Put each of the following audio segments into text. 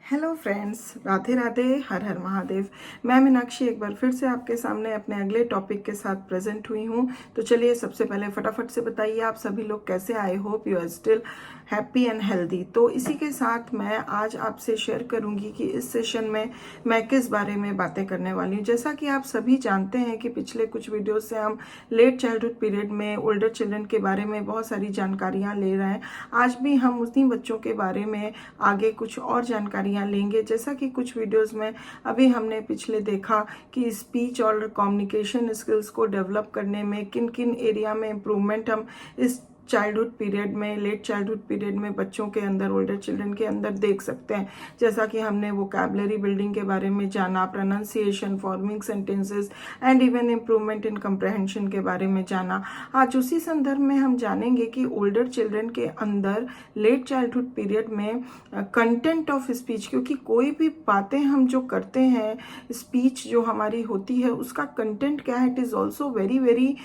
Hello friends, Radhe Radhe, हर हर महादेव। मैं मीनाक्षी एक बार फिर से आपके सामने अपने अगले टॉपिक के साथ प्रेजेंट हुई हूँ। तो चलिए सबसे पहले फटाफट से बताइए आप सभी लोग कैसे। I hope you are still happy and healthy. तो इसी के साथ मैं आज आपसे शेयर करूंगी कि इस सेशन में मैं किस बारे में बातें करने वाली हूँ। जैसा कि आप सभी जानते हैं कि पिछले कुछ वीडियो से हम लेट चाइल्डहुड पीरियड में ओल्डर चिल्ड्रन के बारे में बहुत सारी जानकारियाँ ले रहे हैं। आज भी हम उन्हीं बच्चों के बारे में आगे कुछ और जानकारियाँ लेंगे। जैसा कि कुछ वीडियोस में अभी हमने पिछले देखा कि स्पीच और कम्युनिकेशन स्किल्स को डेवलप करने में किन किन एरिया में इम्प्रूवमेंट हम इस चाइल्डहुड पीरियड में, लेट चाइल्डहुड पीरियड में बच्चों के अंदर, ओल्डर चिल्ड्रन के अंदर देख सकते हैं। जैसा कि हमने वोकैबुलरी बिल्डिंग के बारे में जाना, pronunciation, forming sentences and even improvement in comprehension के बारे में जाना। आज उसी संदर्भ में हम जानेंगे कि ओल्डर चिल्ड्रन के अंदर लेट चाइल्डहुड पीरियड में कंटेंट ऑफ स्पीच, क्योंकि कोई भी बातें हम जो करते हैं, स्पीच जो हमारी होती है, उसका कंटेंट क्या है, it is also very very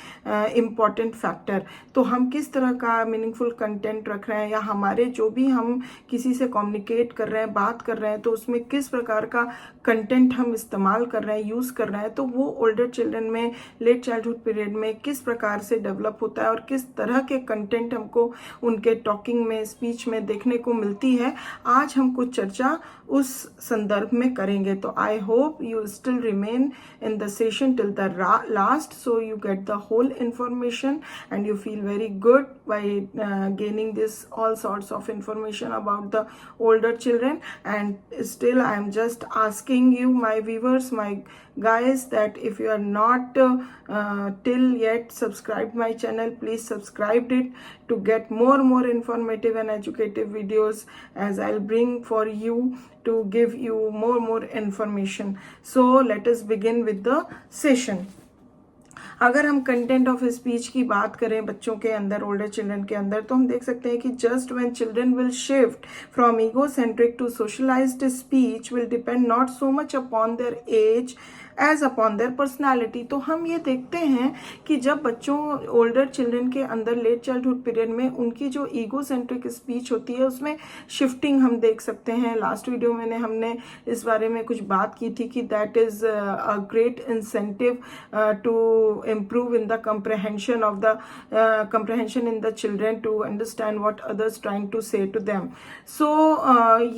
important factor. तो हम किस तरह का मीनिंगफुल कंटेंट रख रहे हैं, या हमारे जो भी हम किसी से कम्युनिकेट कर रहे हैं, बात कर रहे हैं, तो उसमें किस प्रकार का कंटेंट हम इस्तेमाल कर रहे हैं, यूज़ कर रहे हैं, तो वो ओल्डर चिल्ड्रन में, लेट चाइल्डहुड पीरियड में किस प्रकार से डेवलप होता है और किस तरह के कंटेंट हमको उनके टॉकिंग में, स्पीच में देखने को मिलती है। आज हम कुछ चर्चा उस संदर्भ में करेंगे। तो I hope you still remain in the session till the last, so you get the whole information and you feel very good by gaining this all sorts of information about the older children. And still I am just asking you, my viewers, my guys, that if you are not till yet subscribed my channel, please subscribe it to get more informative and educative videos as I'll bring for you to give you more information. So let us begin with the session. अगर हम content of speech की बात करें बच्चों के अंदर, older children के अंदर, तो हम देख सकते हैं कि just when children will shift from egocentric to socialised speech will depend not so much upon their age as upon their personality. तो हम ये देखते हैं कि जब बच्चों, ओल्डर चिल्ड्रन के अंदर लेट चाइल्डहुड पीरियड में उनकी जो ईगोसेंट्रिक स्पीच होती है, उसमें शिफ्टिंग हम देख सकते हैं। लास्ट वीडियो में हमने इस बारे में कुछ बात की थी कि that is a great incentive to improve in the comprehension of the comprehension in the children to understand what others trying to say to them. So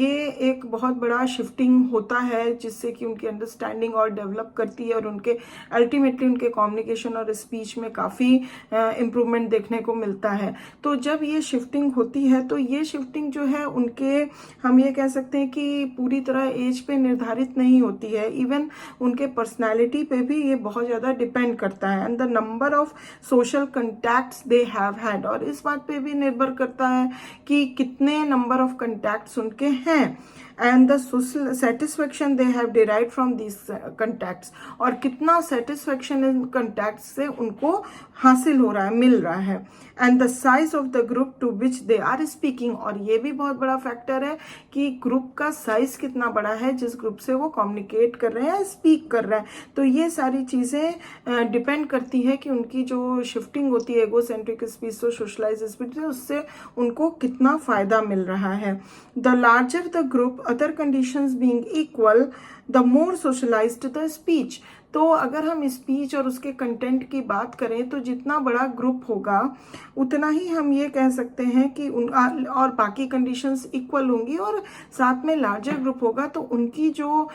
ये एक बहुत बड़ा शिफ्टिंग होता है जिससे कि उनकी अंडरस्टैंडिंग और डेवलप करती है और उनके अल्टीमेटली उनके कम्युनिकेशन और स्पीच में काफ़ी इम्प्रूवमेंट देखने को मिलता है। तो जब ये शिफ्टिंग होती है, तो ये शिफ्टिंग जो है उनके, हम ये कह सकते हैं कि पूरी तरह एज पे निर्धारित नहीं होती है। इवन उनके पर्सनैलिटी पे भी ये बहुत ज़्यादा डिपेंड करता है, and the number of social contacts they have had, और इस बात पे भी निर्भर करता है कि कितने नंबर ऑफ कंटैक्ट्स उनके हैं, and the social satisfaction they have derived from this contacts, और कितना सेटिस्फेक्शन इन कंटैक्ट्स से उनको हासिल हो रहा है, मिल रहा है, and the size of the group to which they are speaking, और ये भी बहुत बड़ा फैक्टर है कि ग्रुप का साइज कितना बड़ा है जिस ग्रुप से वो कम्युनिकेट कर रहे हैं, स्पीक कर रहे हैं। तो ये सारी चीज़ें डिपेंड करती है कि उनकी जो शिफ्टिंग होती है एगोसेंट्रिक स्पीच से सोशलाइज स्पीच से, उससे उनको कितना फायदा मिल रहा है। The larger the group, other conditions being equal, the more socialised the speech. तो अगर हम स्पीच और उसके कंटेंट की बात करें, तो जितना बड़ा ग्रुप होगा उतना ही हम ये कह सकते हैं कि और बाकी कंडीशंस इक्वल होंगी, और साथ में लार्जर ग्रुप होगा तो उनकी जो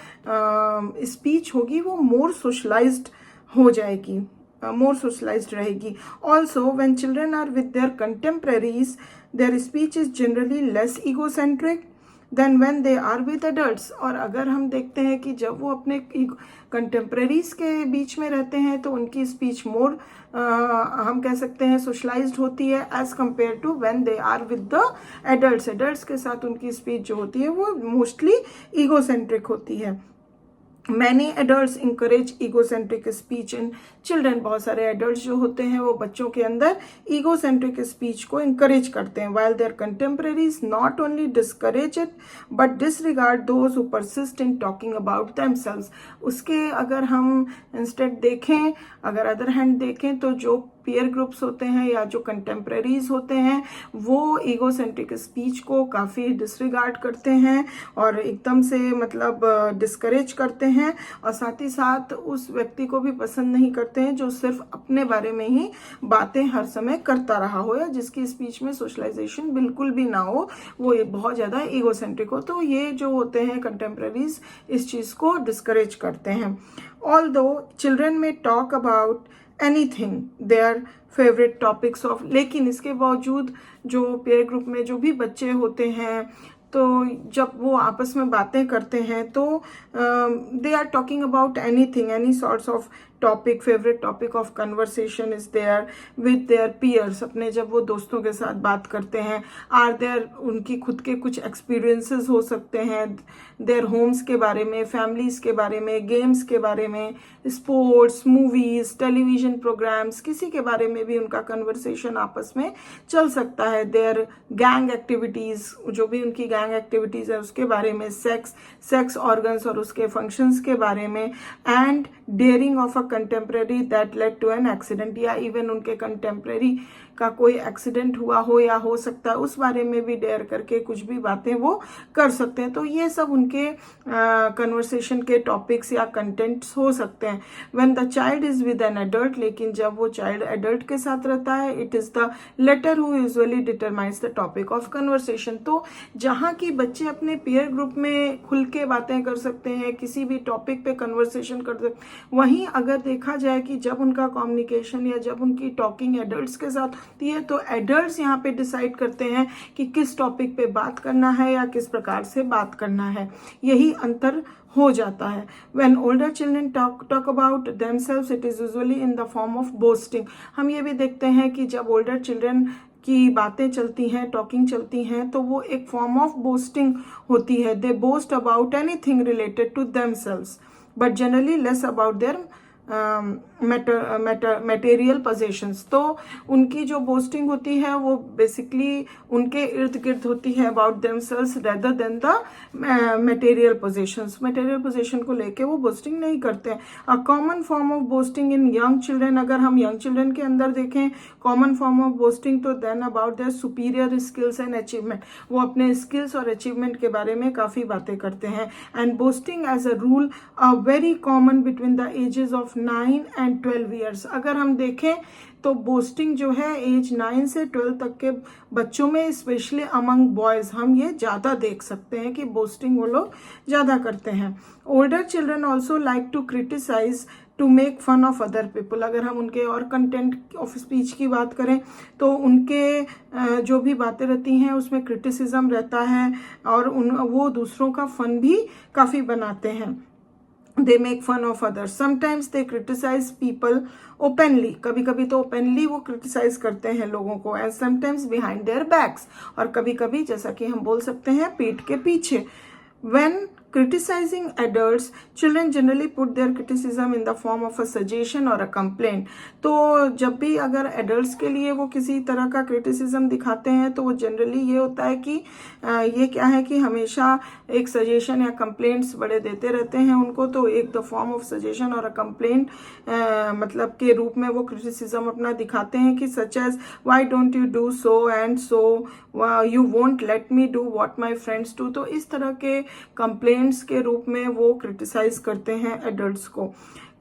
स्पीच होगी वो मोर सोशलाइज्ड हो जाएगी, मोर सोशलाइज्ड रहेगी। Also when children are with their contemporaries, their speech is generally less egocentric than when they are with adults. और अगर हम देखते हैं कि जब वो अपने कंटेम्प्रेरीज के बीच में रहते हैं तो उनकी स्पीच मोर हम कह सकते हैं सोशलाइज्ड होती है as compare to when they are with the adults. Adults के साथ उनकी स्पीच जो होती है वो मोस्टली ईगोसेंट्रिक होती है। Many adults encourage egocentric speech in children. बहुत सारे एडल्ट्स जो होते हैं वो बच्चों के अंदर ईगोसेंट्रिक स्पीच को इंकरेज करते हैं, while their contemporaries not only discourage it but disregard those who persist in talking about themselves. उसके अगर हम इंस्टेड देखें, अगर अदर हैंड देखें, तो जो पीयर ग्रुप्स होते हैं या जो कंटेम्प्रेरीज होते हैं वो ईगोसेंट्रिक स्पीच को काफ़ी डिसरिगार्ड करते हैं और एकदम से मतलब डिस्करेज करते हैं, और साथ ही साथ उस व्यक्ति को भी पसंद नहीं करते हैं जो सिर्फ अपने बारे में ही बातें हर समय करता रहा हो या जिसकी स्पीच में सोशलाइजेशन बिल्कुल भी ना हो, वो बहुत ज़्यादा ईगोसेंट्रिक हो। तो ये जो होते हैं कंटेम्प्रेरीज इस चीज़ को डिस्करेज करते हैं। Although children may talk about anything, their favorite topics of, लेकिन इसके बावजूद जो पेयर ग्रुप में जो भी बच्चे होते हैं तो जब वो आपस में बातें करते हैं तो they are talking about anything, any sorts of topic, favourite topic of conversation is there with their peers. अपने जब वो दोस्तों के साथ बात करते हैं, आर देयर उनकी खुद के कुछ एक्सपीरियंसेस हो सकते हैं देयर होम्स के बारे में, फैमिलीज के बारे में, गेम्स के बारे में, स्पोर्ट्स, मूवीज, टेलीविजन प्रोग्राम्स, किसी के बारे में भी उनका कन्वर्सेशन आपस में चल सकता है। देयर गैंग एक्टिविटीज, जो भी उनकी गैंग एक्टिविटीज है उसके बारे में, सेक्स ऑर्गन्स और उसके फंक्शंस के बारे में, and daring of a contemporary that led to an accident, या इवन उनके कंटेम्प्रेरी का कोई एक्सीडेंट हुआ हो या हो सकता है उस बारे में भी डेयर करके कुछ भी बातें वो कर सकते हैं। तो ये सब उनके कन्वर्सेशन के टॉपिक्स या कंटेंट्स हो सकते हैं। When the child is with an adult, लेकिन जब वो चाइल्ड एडल्ट के साथ रहता है, it is the latter who usually determines the topic of conversation. तो जहाँ की बच्चे अपने पीयर ग्रुप में खुल के बातें कर सकते हैं, किसी भी टॉपिक पे कन्वर्सेशन कर सकते हैं, वहीं अगर देखा जाए कि जब उनका कम्युनिकेशन या जब उनकी टॉकिंग एडल्ट्स के साथ होती है तो एडल्ट्स यहाँ पे डिसाइड करते हैं कि किस टॉपिक पे बात करना है या किस प्रकार से बात करना है। यही अंतर हो जाता है। When older children talk about themselves, it is usually in the form of boasting। हम ये भी देखते हैं कि जब older children की बातें चलती हैं, टॉकिंग चलती हैं, तो वो एक फॉर्म ऑफ बोस्टिंग होती है। They boast about anything related to themselves but generally less about their material possessions. तो उनकी जो बोस्टिंग होती है वो बेसिकली उनके इर्द गिर्द होती है, about themselves rather than the material possessions. Material possession को लेके वो बोस्टिंग नहीं करते हैं। A common form of boasting in young children, अगर हम यंग चिल्ड्रन के अंदर देखें कॉमन फॉर्म ऑफ बोस्टिंग, तो then about their superior skills and achievement. वो अपने स्किल्स और अचीवमेंट के बारे में काफ़ी बातें करते हैं। And boasting as a rule very common between the ages of 9 and 12 years. अगर हम देखें तो बोस्टिंग जो है एज 9 से 12 तक के बच्चों में, स्पेशली अमंग बॉयज, हम ये ज़्यादा देख सकते हैं कि बोस्टिंग वो लोग ज़्यादा करते हैं। Older children also like to criticise to make fun of other people. अगर हम उनके और कंटेंट ऑफ स्पीच की बात करें तो उनके जो भी बातें रहती हैं उसमें क्रिटिसिज्म रहता है और वो दूसरों का फन भी काफ़ी बनाते हैं। They make fun of others. Sometimes they criticize people openly. कभी कभी तो openly वो criticize करते हैं लोगों को, and sometimes behind their backs, और कभी कभी जैसा कि हम बोल सकते हैं पीठ के पीछे। When criticizing adults, children generally put their criticism in the form of a suggestion or a complaint। तो जब भी अगर adults के लिए वो किसी तरह का criticism दिखाते हैं तो वो generally ये होता है कि ये क्या है कि हमेशा एक suggestion या complaints बड़े देते रहते हैं उनको। तो एक the form of suggestion और a complaint मतलब के रूप में वो criticism अपना दिखाते हैं कि such as why don't you do so and so, you won't let me do what my friends do। तो इस तरह के कंप्लेंट्स के रूप में वो क्रिटिसाइज करते हैं एडल्ट्स को।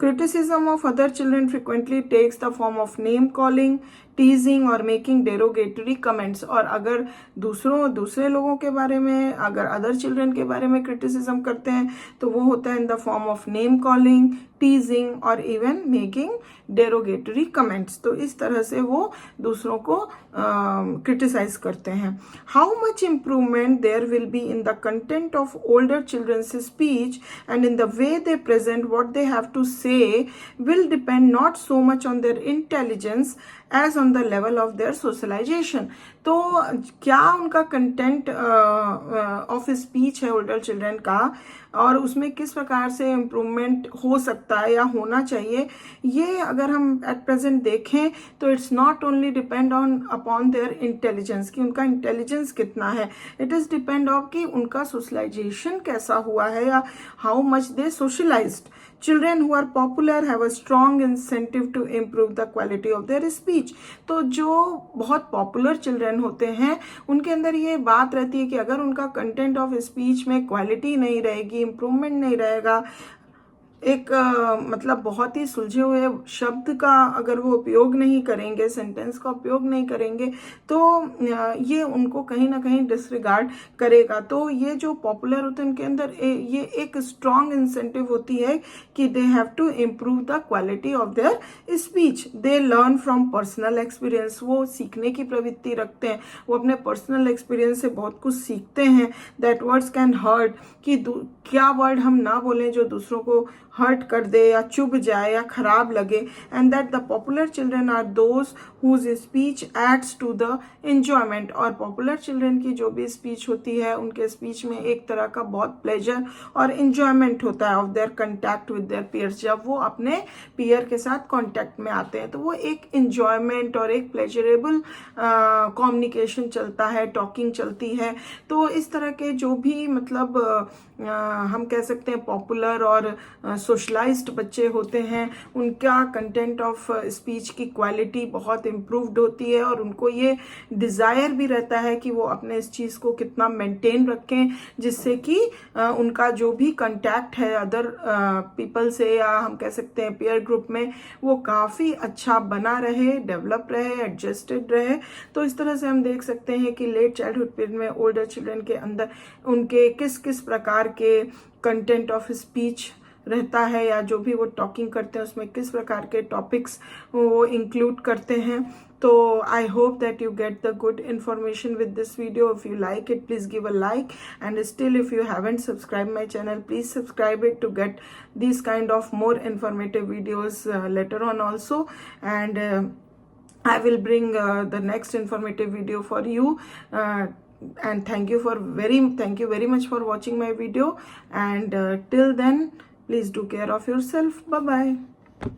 Criticism of other children frequently takes the form of name calling, teasing और मेकिंग डेरोगेटरी कमेंट्स। और अगर दूसरे लोगों के बारे में, अगर अदर चिल्ड्रन के बारे में क्रिटिसिज्म करते हैं तो वो होता है in the form of name calling, teasing और इवन मेकिंग डेरोगेटरी कमेंट्स। तो इस तरह से वो दूसरों को क्रिटिसाइज करते हैं। How much improvement there will be in the content of older children's speech and in the way they present what they have to say will depend not so much on their intelligence as on the level of their socialisation. तो क्या उनका content of speech है older children का और उसमें किस प्रकार से इम्प्रूवमेंट हो सकता है या होना चाहिए, ये अगर हम एट प्रेजेंट देखें तो it's not only depend on upon their intelligence कि उनका इंटेलिजेंस कितना है, इट इज़ डिपेंड ऑन कि उनका सोशलाइजेशन कैसा हुआ है या how much they socialised. Children who are popular have a strong incentive to improve the quality of their speech। Speech. तो जो बहुत पॉपुलर चिल्ड्रन होते हैं उनके अंदर ये बात रहती है कि अगर उनका कंटेंट ऑफ स्पीच में क्वालिटी नहीं रहेगी, इम्प्रूवमेंट नहीं रहेगा, एक मतलब बहुत ही सुलझे हुए शब्द का अगर वो उपयोग नहीं करेंगे, सेंटेंस का उपयोग नहीं करेंगे, तो ये उनको कहीं ना कहीं डिसरिगार्ड करेगा। तो ये जो पॉपुलर होते हैं उनके अंदर ये एक स्ट्रॉन्ग इंसेंटिव होती है कि they have to improve the quality of their speech. They learn from personal experience, वो सीखने की प्रवृत्ति रखते हैं, वो अपने पर्सनल एक्सपीरियंस से बहुत कुछ सीखते हैं। दैट वर्ड्स कैन हर्ट, कि क्या वर्ड हम ना बोलें जो दूसरों को हर्ट कर दे या चुभ जाए या खराब लगे। And that the popular children are those whose speech adds to the enjoyment. और पॉपुलर चिल्ड्रन की जो भी स्पीच होती है, उनके स्पीच में एक तरह का बहुत प्लेजर और एंजॉयमेंट होता है of their contact with their peers. जब वो अपने पीयर के साथ कांटेक्ट में आते हैं तो वो एक एंजॉयमेंट और एक प्लेजरेबल कम्युनिकेशन चलता है, टॉकिंग चलती है। तो इस तरह के जो भी मतलब हम कह सकते हैं पॉपुलर और सोशलाइज्ड बच्चे होते हैं, उनका कंटेंट ऑफ स्पीच की क्वालिटी बहुत इम्प्रूव्ड होती है और उनको ये डिज़ायर भी रहता है कि वो अपने इस चीज़ को कितना मेंटेन रखें, जिससे कि उनका जो भी कंटैक्ट है अदर पीपल से या हम कह सकते हैं पीयर ग्रुप में, वो काफ़ी अच्छा बना रहे, डेवलप रहे, एडजस्टेड रहे। तो इस तरह से हम देख सकते हैं कि लेट चाइल्डहुड पीरियड में ओल्डर चिल्ड्रन के अंदर उनके किस किस प्रकार के कंटेंट ऑफ स्पीच रहता है, या जो भी वो टॉकिंग करते हैं उसमें किस प्रकार के टॉपिक्स वो इंक्लूड करते हैं। तो I hope that you get the good information with this video. If you like it, please give a like, and still if you haven't subscribed my channel, please subscribe it to get these kind of more informative videos later on also. And I will bring the next informative video for you. And thank you very much for watching my video. And till then, please do care of yourself. Bye bye.